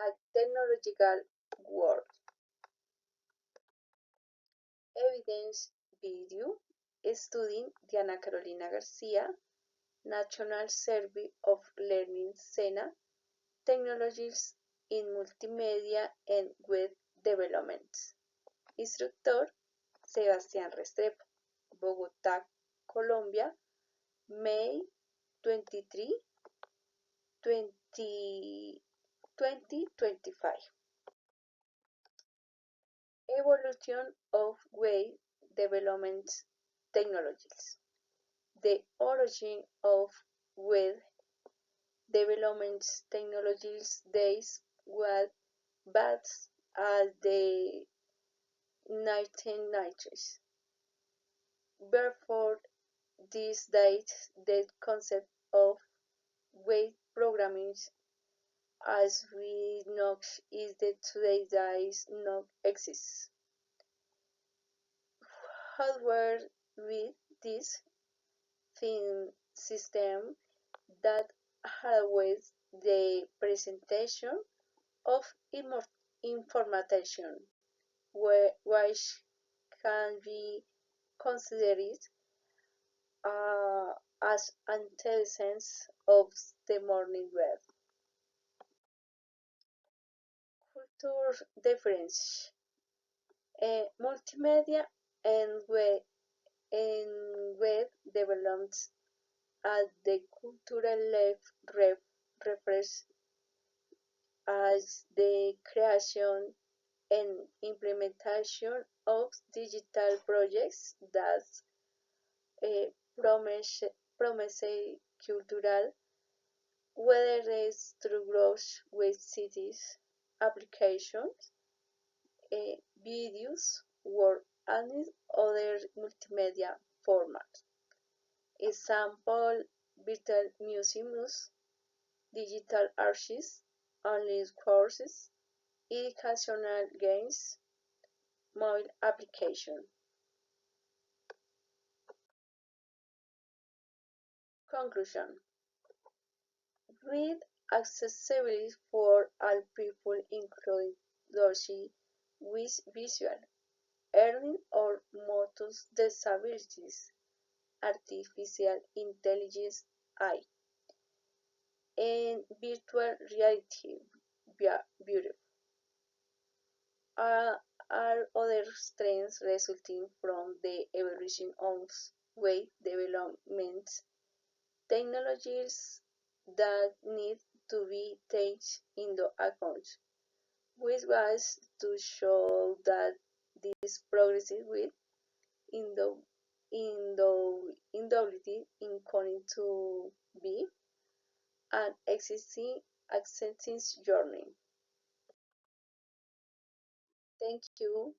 a technological world. Evidence Video studying Diana Carolina Garcia, National Survey of Learning SENA, Technologies in Multimedia and Web Development. Instructor Sebastián Restrepo, Bogotá, Colombia, May 23, 2025. Evolution of Web Development Technologies. The origin of web development technologies dates back as the 1990s. Therefore, this dates the concept of web programming as we know is the today's days not exists. Hardware with this thin system that allows the presentation of information, which can be considered as antecedents of the modern web. Culture difference. Multimedia and web development at the cultural level refers as the creation and implementation of digital projects that promise, promise cultural, whether it's through growth with cities, applications, videos, or any other multimedia format. Example, virtual museums, digital archives, online courses, educational games, mobile application. Conclusion. Read accessibility for all people including those with visual, hearing or motor disabilities, artificial intelligence AI, and virtual reality beautiful are other trends resulting from the evolution of web development technologies that need to be taken into account, which was to show that this progressive with indolability in going to be an existing acceptance journey. Thank you.